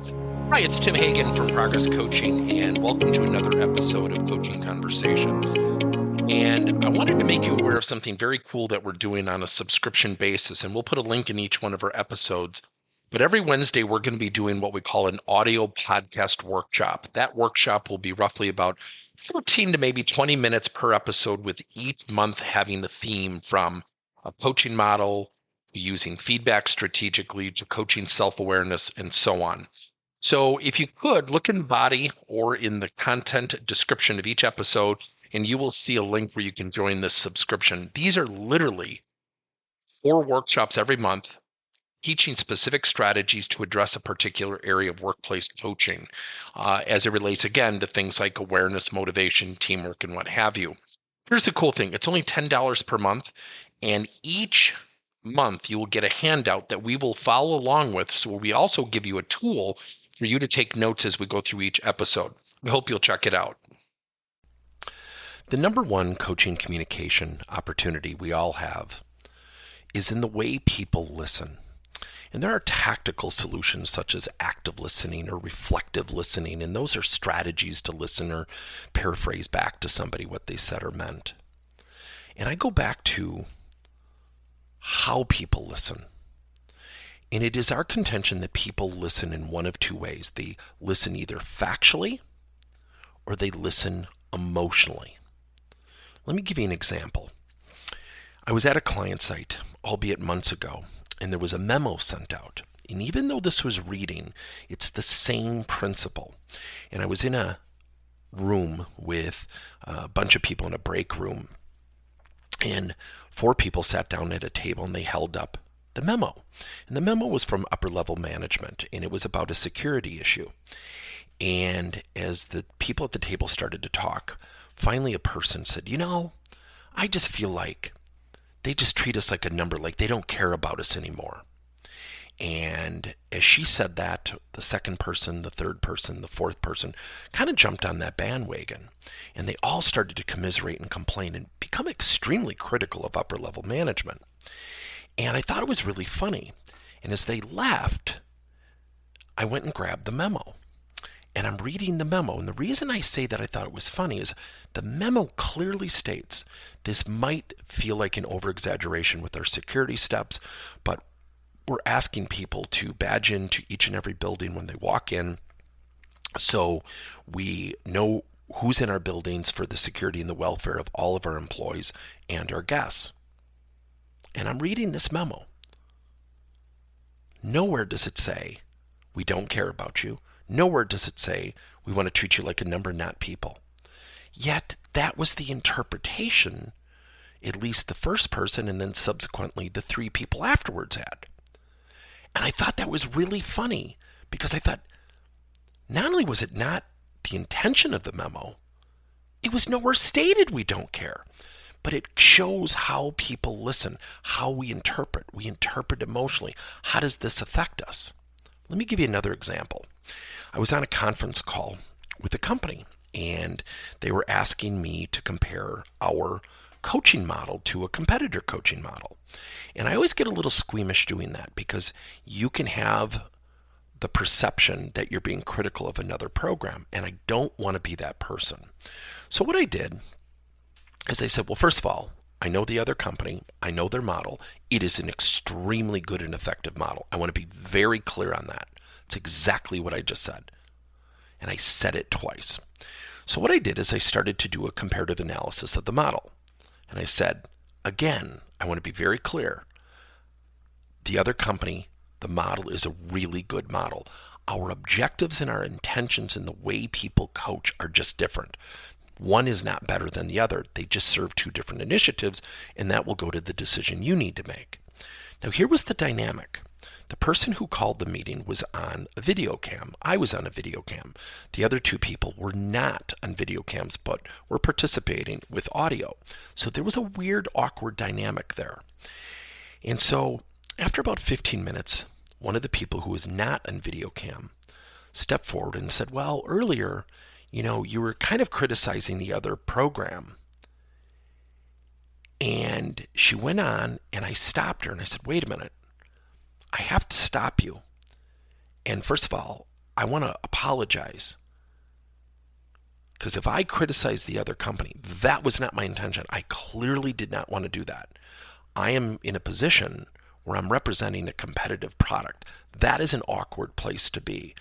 Hi, it's Tim Hagen from Progress Coaching, and welcome to another episode of Coaching Conversations. And I wanted to make you aware of something very cool that we're doing on a subscription basis, and we'll put a link in each one of our episodes. But every Wednesday, we're going to be doing what we call an audio podcast workshop. That workshop will be roughly about 14 to maybe 20 minutes per episode, with each month having a theme from a coaching model, using feedback strategically, to coaching self-awareness, and so on. So if you could look in the body or in the content description of each episode, and you will see a link where you can join this subscription. These are literally 4 workshops every month teaching specific strategies to address a particular area of workplace coaching as it relates, again, to things like awareness, motivation, teamwork, and what have you. Here's the cool thing. It's only $10 per month, and each month you will get a handout that we will follow along with. So we also give you a tool for you to take notes as we go through each episode. We hope you'll check it out. The number one coaching communication opportunity we all have is in the way people listen. And there are tactical solutions such as active listening or reflective listening, and those are strategies to listen or paraphrase back to somebody what they said or meant. And I go back to how people listen. And it is our contention that people listen in one of two ways. They listen either factually or they listen emotionally. Let me give you an example. I was at a client site, albeit months ago, and there was a memo sent out. And even though this was reading, it's the same principle. And I was in a room with a bunch of people in a break room. And 4 people sat down at a table and they held up the memo. And the memo was from upper level management, and it was about a security issue. And as the people at the table started to talk, finally a person said, I just feel like they just treat us like a number, like they don't care about us anymore. And as she said that, the second person, the third person, the fourth person kind of jumped on that bandwagon. And they all started to commiserate and complain and become extremely critical of upper level management. And I thought it was really funny. And as they left, I went and grabbed the memo. And I'm reading the memo. And the reason I say that I thought it was funny is the memo clearly states this might feel like an over-exaggeration with our security steps, but we're asking people to badge into each and every building when they walk in, so we know who's in our buildings for the security and the welfare of all of our employees and our guests. And I'm reading this memo. Nowhere does it say, we don't care about you. Nowhere does it say, we want to treat you like a number, not people. Yet that was the interpretation, at least the first person and then subsequently the 3 people afterwards had. And I thought that was really funny, because I thought, not only was it not the intention of the memo, it was nowhere stated we don't care. But it shows how people listen, how we interpret. We interpret emotionally. How does this affect us? Let me give you another example. I was on a conference call with a company, and they were asking me to compare our coaching model to a competitor coaching model. And I always get a little squeamish doing that, because you can have the perception that you're being critical of another program, and I don't want to be that person. So what I did is they said, well, first of all, I know the other company. I know their model. It is an extremely good and effective model. I want to be very clear on that. It's exactly what I just said. And I said it twice. So what I did is I started to do a comparative analysis of the model. And I said, again, I want to be very clear. The other company, the model is a really good model. Our objectives and our intentions and the way people coach are just different. One is not better than the other. They just serve 2 different initiatives, and that will go to the decision you need to make. Now, here was the dynamic. The person who called the meeting was on a video cam. I was on a video cam. The other 2 people were not on video cams, but were participating with audio. So there was a weird, awkward dynamic there. And so after about 15 minutes, one of the people who was not on video cam stepped forward and said, well, earlier, you were kind of criticizing the other program. And she went on, and I stopped her and I said, wait a minute. I have to stop you. And first of all, I want to apologize. Because if I criticize the other company, that was not my intention. I clearly did not want to do that. I am in a position where I'm representing a competitive product. That is an awkward place to be.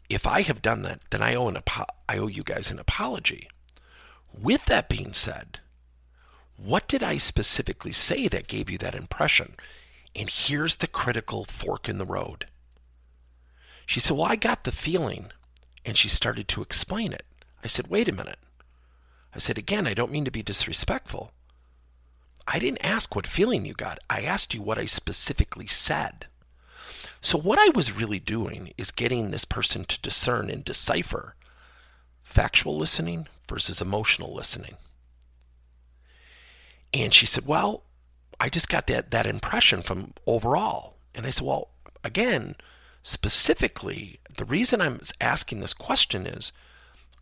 If I have done that, then I owe you guys an apology. With that being said, what did I specifically say that gave you that impression? And here's the critical fork in the road. She said, well, I got the feeling. And she started to explain it. I said, wait a minute. I said, again, I don't mean to be disrespectful. I didn't ask what feeling you got. I asked you what I specifically said. So what I was really doing is getting this person to discern and decipher factual listening versus emotional listening. And she said, well, I just got that impression from overall. And I said, well, again, specifically, the reason I'm asking this question is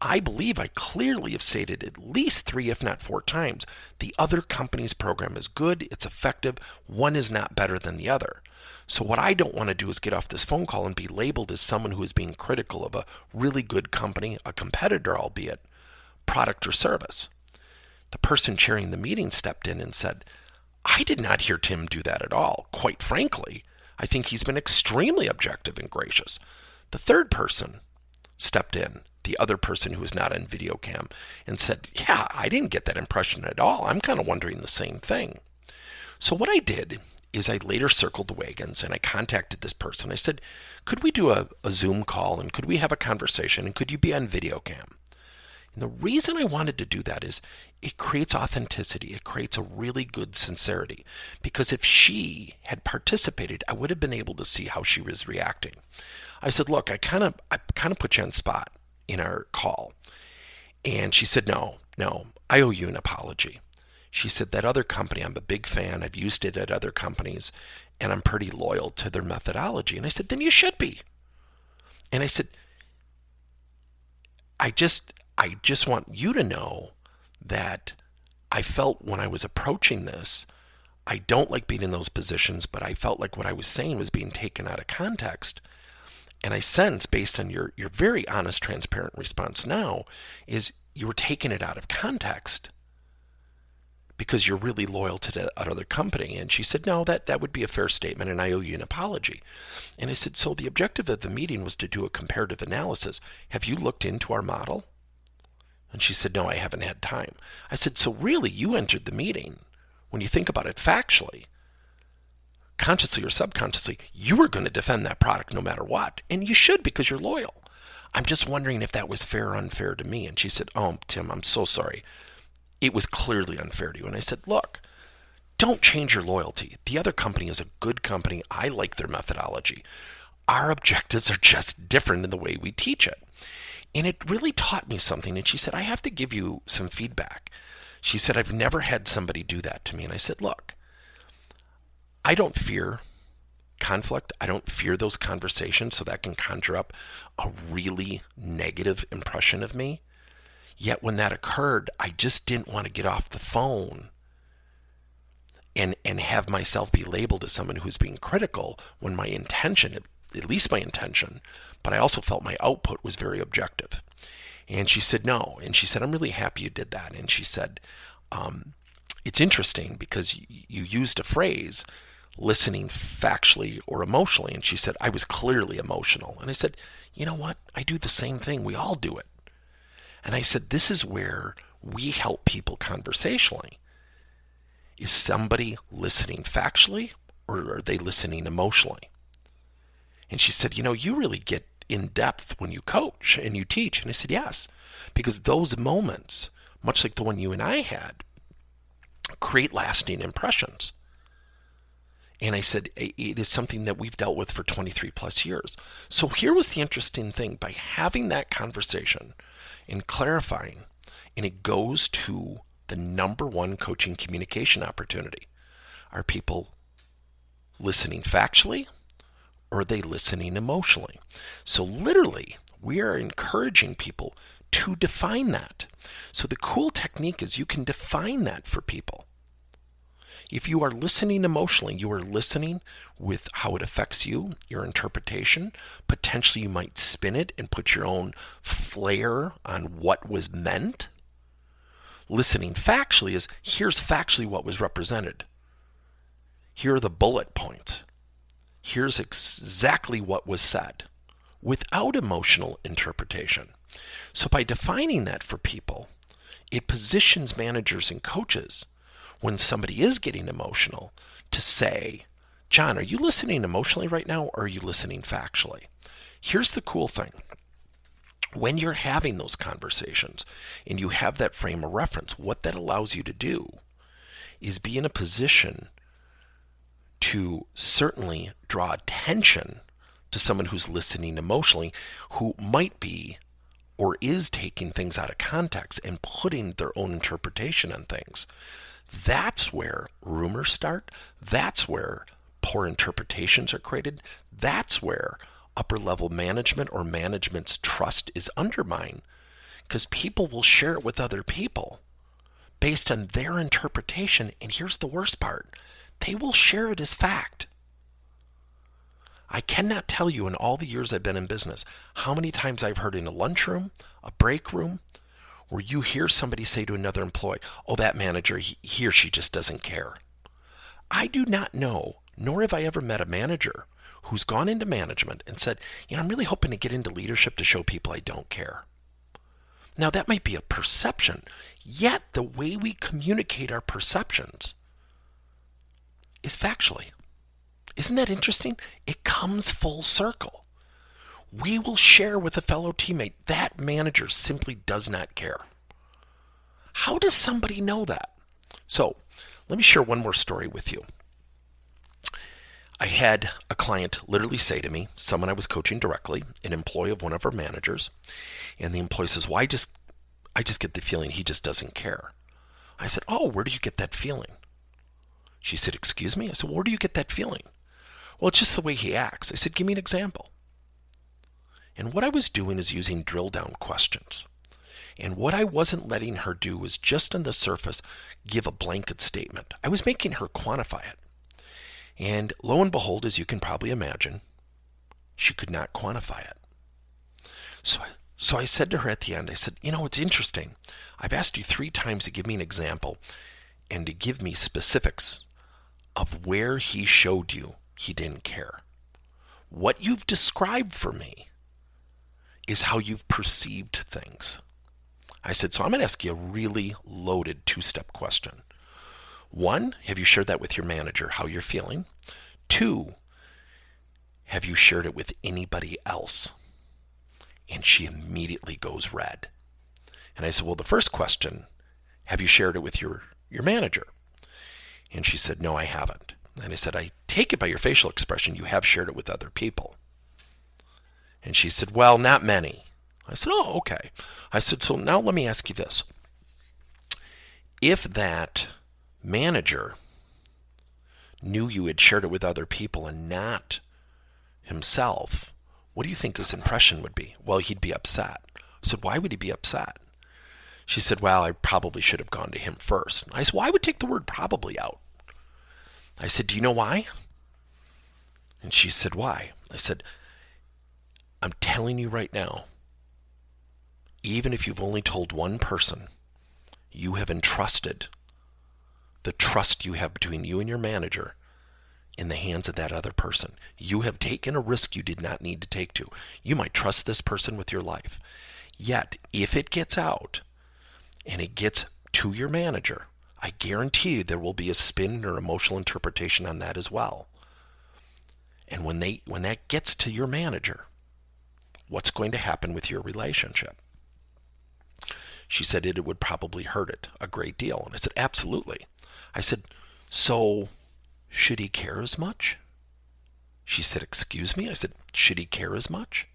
I believe I clearly have stated at least 3, if not 4 times, the other company's program is good, it's effective, one is not better than the other. So what I don't want to do is get off this phone call and be labeled as someone who is being critical of a really good company, a competitor, albeit, product or service. The person chairing the meeting stepped in and said, I did not hear Tim do that at all. Quite frankly, I think he's been extremely objective and gracious. The third person stepped in, the other person who was not on video cam, and said, yeah, I didn't get that impression at all. I'm kind of wondering the same thing. So what I did is I later circled the wagons and I contacted this person. I said, could we do a Zoom call and could we have a conversation and could you be on video cam? And the reason I wanted to do that is it creates authenticity. It creates a really good sincerity. Because if she had participated, I would have been able to see how she was reacting. I said, look, I kind of put you on spot in our call. And she said, no, I owe you an apology. She said, that other company, I'm a big fan. I've used it at other companies, and I'm pretty loyal to their methodology. And I said, then you should be. And I said, I just want you to know that I felt when I was approaching this, I don't like being in those positions, but I felt like what I was saying was being taken out of context. And I sense, based on your very honest, transparent response now, is you were taking it out of context because you're really loyal to that other company. And she said, no, that would be a fair statement, and I owe you an apology. And I said, so the objective of the meeting was to do a comparative analysis. Have you looked into our model? And she said, no, I haven't had time. I said, so really, you entered the meeting, when you think about it factually, consciously or subconsciously, you were going to defend that product no matter what. And you should, because you're loyal. I'm just wondering if that was fair or unfair to me. And she said, oh, Tim, I'm so sorry. It was clearly unfair to you. And I said, look, don't change your loyalty. The other company is a good company. I like their methodology. Our objectives are just different in the way we teach it. And it really taught me something. And she said, I have to give you some feedback. She said, I've never had somebody do that to me. And I said, look, I don't fear conflict. I don't fear those conversations, so that can conjure up a really negative impression of me. Yet when that occurred, I just didn't want to get off the phone and have myself be labeled as someone who's being critical when my intention, at least my intention, but I also felt my output was very objective. And she said, no. And she said, I'm really happy you did that. And she said, it's interesting because you used a phrase, listening factually or emotionally. And she said, I was clearly emotional. And I said, you know what? I do the same thing. We all do it. And I said, this is where we help people conversationally. Is somebody listening factually or are they listening emotionally? And she said, you really get in depth when you coach and you teach. And I said, yes, because those moments, much like the one you and I had, create lasting impressions. And I said, it is something that we've dealt with for 23 plus years. So here was the interesting thing. By having that conversation and clarifying, and it goes to the number one coaching communication opportunity. Are people listening factually or are they listening emotionally? So literally, we are encouraging people to define that. So the cool technique is you can define that for people. If you are listening emotionally, you are listening with how it affects you, your interpretation. Potentially, you might spin it and put your own flair on what was meant. Listening factually is here's factually what was represented. Here are the bullet points. Here's exactly what was said without emotional interpretation. So by defining that for people, it positions managers and coaches when somebody is getting emotional to say, John, are you listening emotionally right now or are you listening factually? Here's the cool thing. When you're having those conversations and you have that frame of reference, what that allows you to do is be in a position to certainly draw attention to someone who's listening emotionally, who might be or is taking things out of context and putting their own interpretation on things. That's where rumors start. That's where poor interpretations are created. That's where upper level management or management's trust is undermined, because people will share it with other people based on their interpretation. And here's the worst part. They will share it as fact. I cannot tell you in all the years I've been in business how many times I've heard in a lunchroom, a break room, where you hear somebody say to another employee, oh, that manager, he or she just doesn't care. I do not know, nor have I ever met a manager who's gone into management and said, I'm really hoping to get into leadership to show people I don't care. Now, that might be a perception, yet the way we communicate our perceptions is factually. Isn't that interesting? It comes full circle. We will share with a fellow teammate that manager simply does not care. How does somebody know that? So let me share one more story with you. I had a client literally say to me, someone I was coaching directly, an employee of one of our managers, and the employee says, well, I just get the feeling he just doesn't care. I said, oh, where do you get that feeling? She said, excuse me? I said, well, where do you get that feeling? Well, it's just the way he acts. I said, give me an example. And what I was doing is using drill down questions. And what I wasn't letting her do was just on the surface give a blanket statement. I was making her quantify it. And lo and behold, as you can probably imagine, she could not quantify it. So I said to her at the end, I said, it's interesting. I've asked you 3 times to give me an example and to give me specifics of where he showed you he didn't care. What you've described for me is how you've perceived things. I said, so I'm going to ask you a really loaded 2-step question. 1, have you shared that with your manager, how you're feeling? 2, have you shared it with anybody else? And she immediately goes red. And I said, well, the first question, have you shared it with your manager? And she said, no, I haven't. And I said, I take it by your facial expression, you have shared it with other people. And she said, well, not many. I said, oh, okay. I said, so now let me ask you this. If that manager knew you had shared it with other people and not himself, what do you think his impression would be? Well, he'd be upset. I said, why would he be upset? She said, well, I probably should have gone to him first. I said, well, I would take the word probably out. I said, do you know why? And she said, why? I said, I'm telling you right now, even if you've only told one person, you have entrusted the trust you have between you and your manager in the hands of that other person. You have taken a risk you did not need to take to. You might trust this person with your life. Yet, if it gets out and it gets to your manager, I guarantee you there will be a spin or emotional interpretation on that as well. And when that gets to your manager, what's going to happen with your relationship? She said it would probably hurt it a great deal. And I said, absolutely. I said, so should he care as much? She said, excuse me? I said, should he care as much?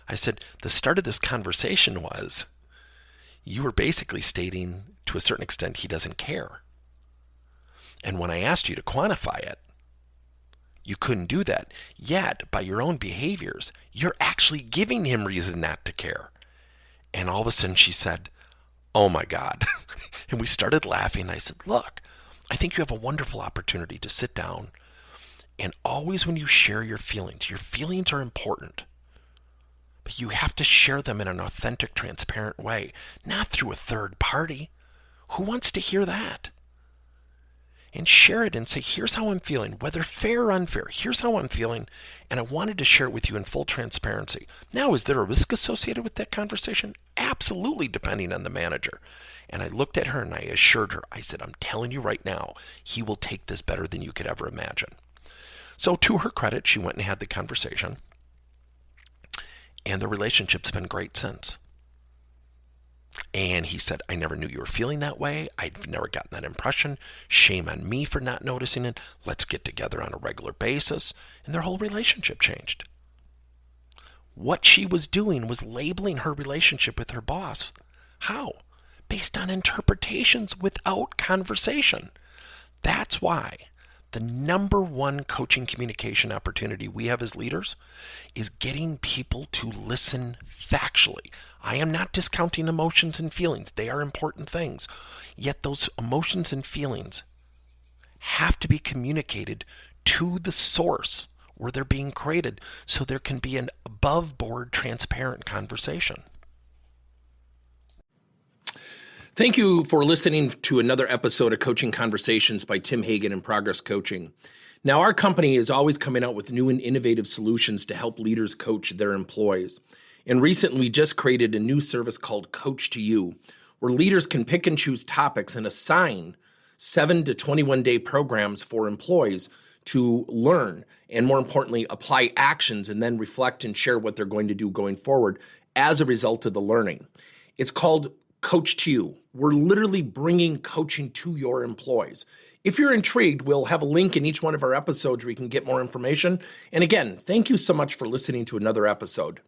I said, the start of this conversation was, you were basically stating to a certain extent he doesn't care. And when I asked you to quantify it, you couldn't do that. Yet, by your own behaviors, you're actually giving him reason not to care. And all of a sudden she said, oh my God. And we started laughing. I said, look, I think you have a wonderful opportunity to sit down and always when you share your feelings are important. But you have to share them in an authentic, transparent way, not through a third party. Who wants to hear that? And share it and say, here's how I'm feeling, whether fair or unfair. Here's how I'm feeling, and I wanted to share it with you in full transparency. Now, is there a risk associated with that conversation? Absolutely, depending on the manager. And I looked at her and I assured her, I said, I'm telling you right now, he will take this better than you could ever imagine. So to her credit, she went and had the conversation, and the relationship's been great since. And he said, I never knew you were feeling that way. I've never gotten that impression. Shame on me for not noticing it. Let's get together on a regular basis. And their whole relationship changed. What she was doing was labeling her relationship with her boss. How? Based on interpretations without conversation. That's why the number one coaching communication opportunity we have as leaders is getting people to listen factually. I am not discounting emotions and feelings. They are important things. Yet those emotions and feelings have to be communicated to the source where they're being created so there can be an above board, transparent conversation. Thank you for listening to another episode of Coaching Conversations by Tim Hagen and Progress Coaching. Now, our company is always coming out with new and innovative solutions to help leaders coach their employees. And recently, we just created a new service called Coach to You, where leaders can pick and choose topics and assign 7 to 21-day programs for employees to learn and, more importantly, apply actions and then reflect and share what they're going to do going forward as a result of the learning. It's called Coach to You. We're literally bringing coaching to your employees. If you're intrigued, we'll have a link in each one of our episodes where you can get more information. And again, thank you so much for listening to another episode.